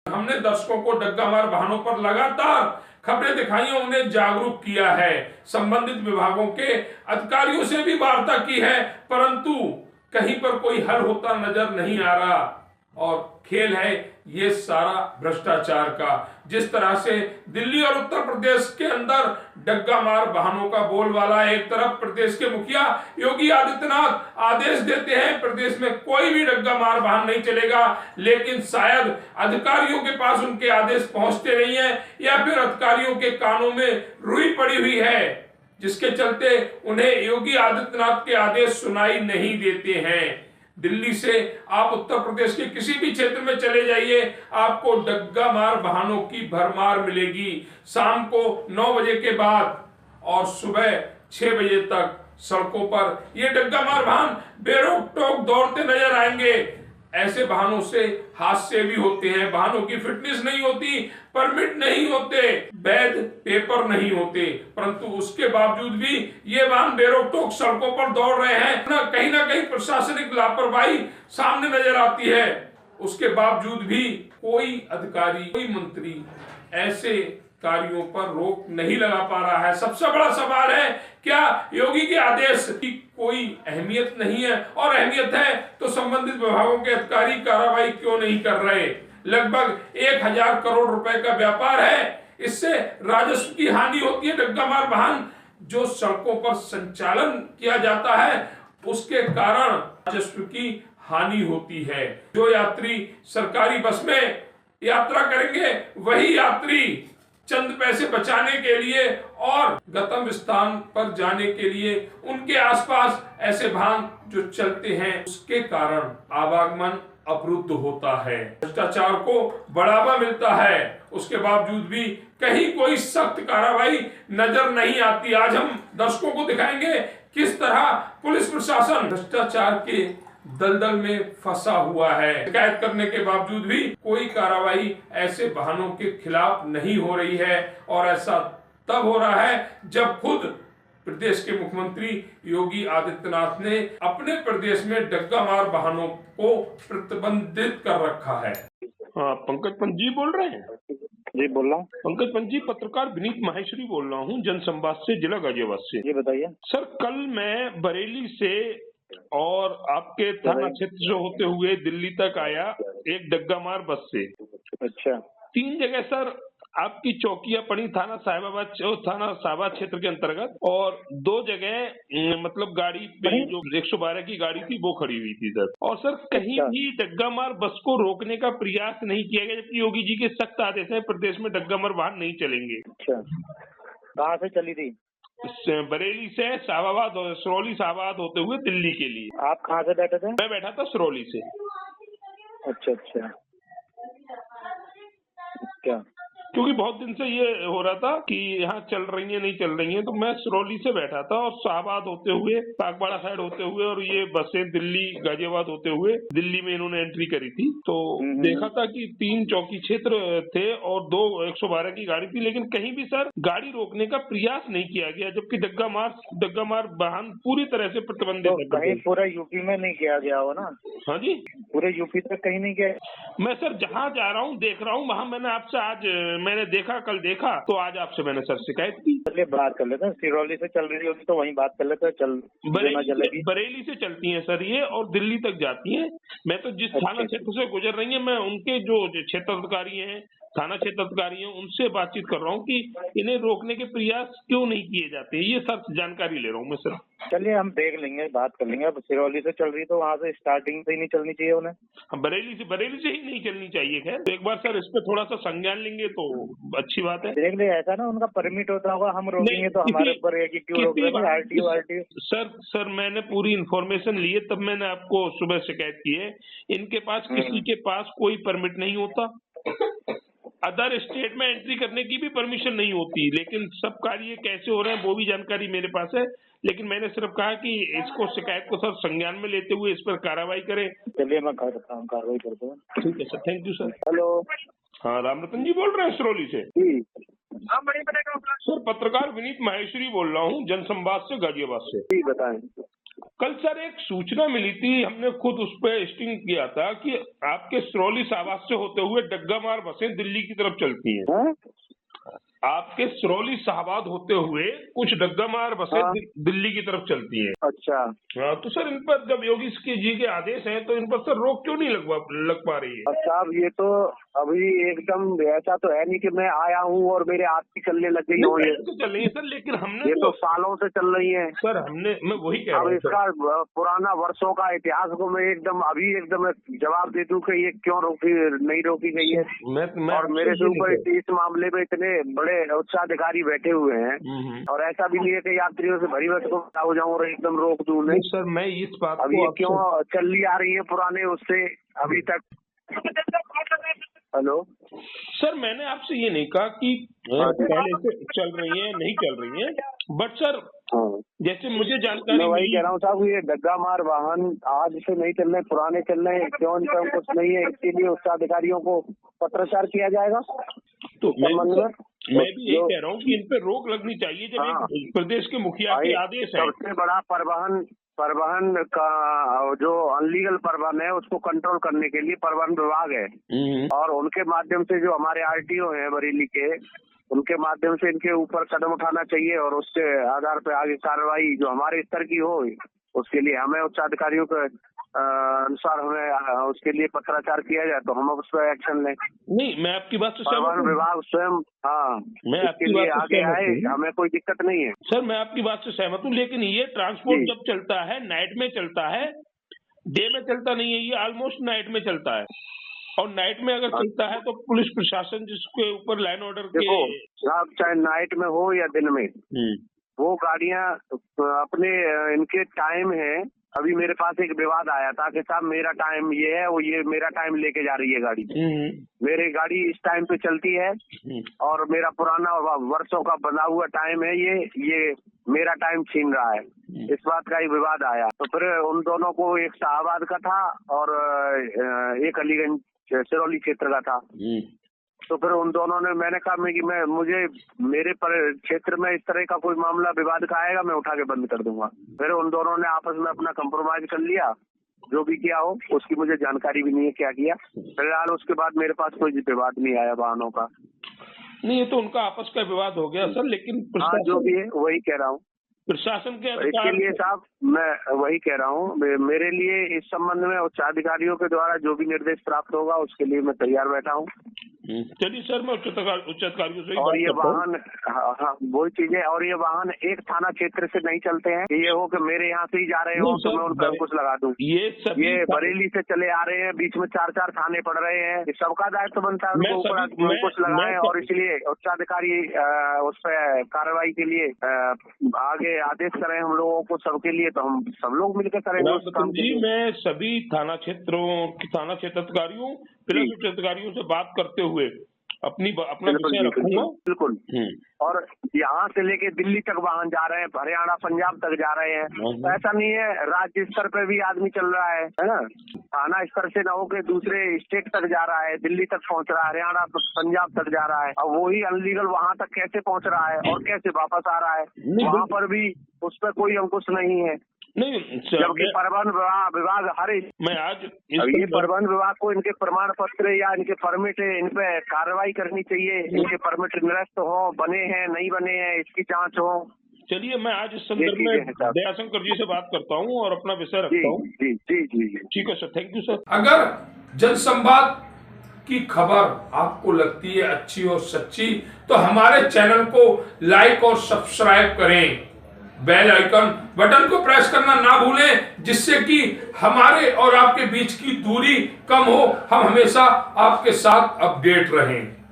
हमने दर्शकों को डग्गा मार वाहनों पर लगातार खबरें दिखाई, उन्हें जागरूक किया है, संबंधित विभागों के अधिकारियों से भी वार्ता की है, परंतु कहीं पर कोई हल होता नजर नहीं आ रहा। और खेल है ये सारा भ्रष्टाचार का। जिस तरह से दिल्ली और उत्तर प्रदेश के अंदर डग्गा मार वाहनों का बोलबाला, एक तरफ प्रदेश के मुखिया योगी आदित्यनाथ आदेश देते हैं प्रदेश में कोई भी डग्गा मार वाहन नहीं चलेगा, लेकिन शायद अधिकारियों के पास उनके आदेश पहुंचते नहीं है या फिर अधिकारियों के कानों में रुई पड़ी हुई है, जिसके चलते उन्हें योगी आदित्यनाथ के आदेश सुनाई नहीं देते हैं। दिल्ली से आप उत्तर प्रदेश के किसी भी क्षेत्र में चले जाइए, आपको डग्गा मार वाहनों की भरमार मिलेगी। शाम को 9 बजे के बाद और सुबह 6 बजे तक सड़कों पर ये डग्गा मार वाहन बेरोक टोक दौड़ते नजर आएंगे। ऐसे वाहनों से हादसे भी होते हैं, वाहनों की फिटनेस नहीं होती, परमिट नहीं होते, वैध पेपर नहीं होते, परंतु उसके बावजूद भी ये वाहन बेरोक टोक सड़कों पर दौड़ रहे हैं। कहीं ना कहीं प्रशासनिक लापरवाही सामने नजर आती है। उसके बावजूद भी कोई अधिकारी, कोई मंत्री ऐसे कार्यों पर रोक नहीं लगा पा रहा है। सबसे बड़ा सवाल है, क्या योगी के आदेश की कोई अहमियत नहीं है? और अहमियत है तो संबंधित विभागों के अधिकारी कार्रवाई क्यों नहीं कर रहे? लगभग 1000 करोड़ रुपए का व्यापार है, इससे राजस्व की हानि होती है। डग्गा मार वाहन जो सड़कों पर संचालन किया जाता है उसके कारण राजस्व की हानि होती है। जो यात्री सरकारी बस में यात्रा करेंगे वही यात्री चंद पैसे बचाने के लिए और गंतव्य स्थान पर जाने के लिए उनके आसपास ऐसे वाहन जो चलते हैं उसके कारण आवागमन अवरुद्ध होता है, भ्रष्टाचार को बढ़ावा मिलता है। उसके बावजूद भी कहीं कोई सख्त कार्रवाई नजर नहीं आती। आज हम दर्शकों को दिखाएंगे किस तरह पुलिस प्रशासन भ्रष्टाचार के दलदल में फंसा हुआ है। शिकायत करने के बावजूद भी कोई कार्रवाई ऐसे वाहनों के खिलाफ नहीं हो रही है, और ऐसा तब हो रहा है जब खुद प्रदेश के मुख्यमंत्री योगी आदित्यनाथ ने अपने प्रदेश में डग्गा मार वाहनों को प्रतिबंधित कर रखा है। पंकज पंत जी बोल रहे हैं? जी बोल रहा हूँ। पंकज पंत जी, पत्रकार विनीत माहेश्वरी बोल रहा हूँ, जनसंवाद से, जिला गाजियाबाद से। जी बताइए सर, कल मैं बरेली से और आपके थाना क्षेत्र से होते हुए दिल्ली तक आया एक डग्गा मार बस से। अच्छा। 3 जगह सर आपकी चौकियां पड़ी, थाना साहिबाबाद क्षेत्र के अंतर्गत, और 2 जगह मतलब गाड़ी पे जो 112 की गाड़ी थी वो खड़ी हुई थी सर। और सर कहीं भी डग्गा मार बस को रोकने का प्रयास नहीं किया गया, जबकि योगी जी के सख्त आदेश है प्रदेश में डग्गा मार वाहन नहीं चलेंगे। अच्छा, कहाँ से चली थी? बरेली से साहबाबाद और सिरौली साहबाबाद होते हुए दिल्ली के लिए। आप कहाँ से बैठे थे? मैं बैठा था सिरौली से। अच्छा अच्छा, क्या? क्योंकि बहुत दिन से ये हो रहा था कि यहाँ चल रही है नहीं चल रही है, तो मैं सिरौली से बैठा था और शाहबाद होते हुए, पाकबाड़ा साइड होते हुए, और ये बसें दिल्ली गाजियाबाद होते हुए दिल्ली में इन्होंने एंट्री करी थी। तो देखा था कि 3 चौकी क्षेत्र थे और 2 112 की गाड़ी थी, लेकिन कहीं भी सर गाड़ी रोकने का प्रयास नहीं किया गया, जबकि डग्गा मार वाहन पूरी तरह से प्रतिबंधित है। कहीं पूरा यूपी में नहीं किया गया हो ना? हाँ जी, पूरे यूपी तक कहीं नहीं गया। मैं सर जहाँ जा रहा हूँ देख रहा हूँ, वहाँ मैंने आपसे आज मैंने देखा, कल देखा, तो आज आपसे मैंने सर शिकायत की। चलिए बात कर लेते हैं, सिरौली से चल रही होगी तो वहीं बात कर लेते हैं। बरेली से चलती हैं सर ये, और दिल्ली तक जाती हैं। मैं तो जिस थाना क्षेत्र से गुजर रही हैं, मैं उनके जो क्षेत्र अधिकारी हैं, थाना क्षेत्र अधिकारी हैं, उनसे बातचीत कर रहा हूँ कि इन्हें रोकने के प्रयास क्यों नहीं किए जाते। ये सर जानकारी ले रहा हूँ मैं सर। चलिए हम देख लेंगे, बात कर लेंगे। अब सिरौली से चल रही तो वहाँ से स्टार्टिंग से ही नहीं चलनी चाहिए उन्हें। बरेली से ही नहीं चलनी चाहिए। खैर तो एक बार सर इस पे थोड़ा सा संज्ञान लेंगे तो अच्छी बात है। देख ले, ऐसा ना उनका परमिट होता होगा, हम रोकेंगे तो हमारे ऊपर है कि क्यों रोक रहे हैं। आरटीओ सर मैंने पूरी इन्फॉर्मेशन ली है, तब मैंने आपको सुबह शिकायत की है। इनके पास किसी के पास कोई परमिट नहीं होता, अदर स्टेट में एंट्री करने की भी परमिशन नहीं होती, लेकिन सब कार्य कैसे हो रहे हैं वो भी जानकारी मेरे पास है। लेकिन मैंने सिर्फ कहा कि इसको शिकायत को सर संज्ञान में लेते हुए इस पर कार्रवाई करें। चलिए मैं कार्रवाई करता हूँ। ठीक है sir, thank you sir. Hello, हाँ, राम रतन जी बोल रहे हैं सिरौली से? सर पत्रकार विनीत माहेश्वरी बोल रहा हूँ, जनसंवाद से, गाजियाबाद से। बताएं। कल सर एक सूचना मिली थी, हमने खुद उस पर स्टिंग किया था कि आपके सिरौली शाहबाद से होते हुए डग्गामार बसें दिल्ली की तरफ चलती हैं। हैं? आपके सिरौली शाहबाद होते हुए कुछ डग्गामार बसें हाँ। दिल्ली की तरफ चलती हैं। अच्छा, हाँ, तो सर इन पर जब योगी जी के आदेश हैं तो इन पर सर रोक क्यों नहीं लग पा रही है? और साहब ये तो अभी एकदम ऐसा तो है नहीं कि मैं आया हूँ और मेरे हाथ की चलने लग गई हो। ये तो चल रही है सर, लेकिन हमने ये तो सालों से चल रही है सर मैं वही कह रहा अब हूँ इसका पुराना वर्षों का इतिहास को मैं एकदम जवाब दे दूं कि ये क्यों नहीं रोकी गई है। मैं और मेरे से ऊपर इस मामले में इतने बड़े उच्चाधिकारी बैठे हुए हैं और ऐसा भी नहीं है कि यात्रियों से भरी बस को हो जाऊं और एकदम रोक दूं। नहीं सर, मैं इस बात अब ये क्यों चली आ रही है पुराने उससे अभी तक। हेलो सर, मैंने आपसे ये नहीं कहा कि पहले से चल रही है नहीं चल रही है, बट सर जैसे मुझे जानकारी मैं वही मिली, कह रहा हूँ साहब, ये डग्गामार वाहन आज से नहीं चल रहे, पुराने चल रहे हैं, क्यों इनका कुछ नहीं है, इसके लिए उच्चाधिकारियों को पत्राचार किया जाएगा। तो मैं भी यही कह रहा हूँ कि इन पे रोक लगनी चाहिए जब एक प्रदेश के मुखिया के आदेश है। सबसे बड़ा परिवहन का जो अनलीगल परिवहन है उसको कंट्रोल करने के लिए परिवहन विभाग है और उनके माध्यम से जो हमारे आरटीओ हैं बरेली के, उनके माध्यम से इनके ऊपर कदम उठाना चाहिए और उसके आधार पर आगे कार्रवाई जो हमारे स्तर की हो उसके लिए हमें उच्चाधिकारियों के अनुसार हमें उसके लिए पत्राचार किया जाए तो हम उस पर एक्शन लें। नहीं, मैं आपकी बात से परिवहन विभाग स्वयं मैं इसके लिए आगे आए, हमें कोई दिक्कत नहीं है। सर, मैं आपकी बात से सहमत हूँ, लेकिन ये ट्रांसपोर्ट जब चलता है नाइट में चलता है, डे में चलता नहीं है, ये ऑलमोस्ट नाइट में चलता है और नाइट में अगर चलता है तो पुलिस प्रशासन जिसके ऊपर लाइन ऑर्डर के साहब चाहे नाइट में हो या दिन में वो गाड़ियां अपने इनके टाइम है। अभी मेरे पास एक विवाद आया था कि साहब मेरा टाइम ये है, वो ये मेरा टाइम लेके जा रही है गाड़ी, मेरी गाड़ी इस टाइम पे चलती है और मेरा पुराना वर्षों का बना हुआ टाइम है, ये मेरा टाइम छीन रहा है। इस बात का ही विवाद आया तो फिर उन दोनों को, एक शाहबाद का था और एक अलीगंज सिरौली क्षेत्र का था, तो फिर उन दोनों ने, मैंने कहा कि मुझे मेरे क्षेत्र में इस तरह का कोई मामला विवाद का आएगा मैं उठा के बंद कर दूंगा। फिर उन दोनों ने आपस में अपना कंप्रोमाइज कर लिया, जो भी किया हो उसकी मुझे जानकारी भी नहीं है क्या किया। फिलहाल उसके बाद मेरे पास कोई विवाद नहीं आया वाहनों का। नहीं, ये तो उनका आपस का विवाद हो गया सर, लेकिन जो भी है वही कह रहा हूँ, प्रशासन के इसके लिए साहब मैं वही कह रहा हूँ, मेरे लिए इस संबंध में उच्चाधिकारियों के द्वारा जो भी निर्देश प्राप्त होगा उसके लिए मैं तैयार बैठा हूँ। चलिए सर, मैं उच्चाधिकारियों से और ये वाहन वही चीजें, और ये वाहन एक थाना क्षेत्र से नहीं चलते हैं कि ये हो कि मेरे यहाँ से ही जा रहे हो तो मैं उन पर अंकुश लगा दूं। ये बरेली से चले आ रहे हैं, बीच में 4-4 थाने पड़ रहे हैं, सबका दायित्व बनता है उनको ऊपर अंकुश लगाए और इसलिए उच्चाधिकारी उस पर कार्रवाई के लिए आगे आदेश करें हम लोगों को सबके लिए, तो हम सब लोग मिलकर करेंगे उस काम के लिए। मैं सभी थाना क्षेत्र अधिकारियों प्लस उच्च अधिकारियों से बात करते हुए अपना विषय रखूंगा। बिल्कुल। और यहाँ से लेके दिल्ली तक वाहन जा रहे हैं, हरियाणा पंजाब तक जा रहे हैं, तो ऐसा नहीं है, राज्य स्तर पे भी आदमी चल रहा है ना, थाना स्तर से न होके दूसरे स्टेट तक जा रहा है, दिल्ली तक पहुँच रहा है, हरियाणा पंजाब तक जा रहा है। अब वही अनलीगल वहाँ तक कैसे पहुँच रहा है और कैसे वापस आ रहा है, वहाँ पर भी उस पर कोई अंकुश नहीं है। नहीं, जबकि परिवहन विभाग मैं आज ये परिवहन विभाग को इनके प्रमाण पत्र या इनके परमिट, इन पे कार्रवाई करनी चाहिए, इनके परमिट निरस्त हो, बने हैं नहीं बने हैं, इसकी जांच हो। चलिए, मैं आज इस संदर्भ में दयाशंकर जी से बात करता हूँ और अपना विषय रखता हूँ। जी ठीक है सर, थैंक यू सर। अगर जनसंवाद की खबर आपको लगती है अच्छी और सच्ची तो हमारे चैनल को लाइक और सब्सक्राइब करें, बेल आइकन बटन को प्रेस करना ना भूलें, जिससे कि हमारे और आपके बीच की दूरी कम हो, हम हमेशा आपके साथ अपडेट रहें।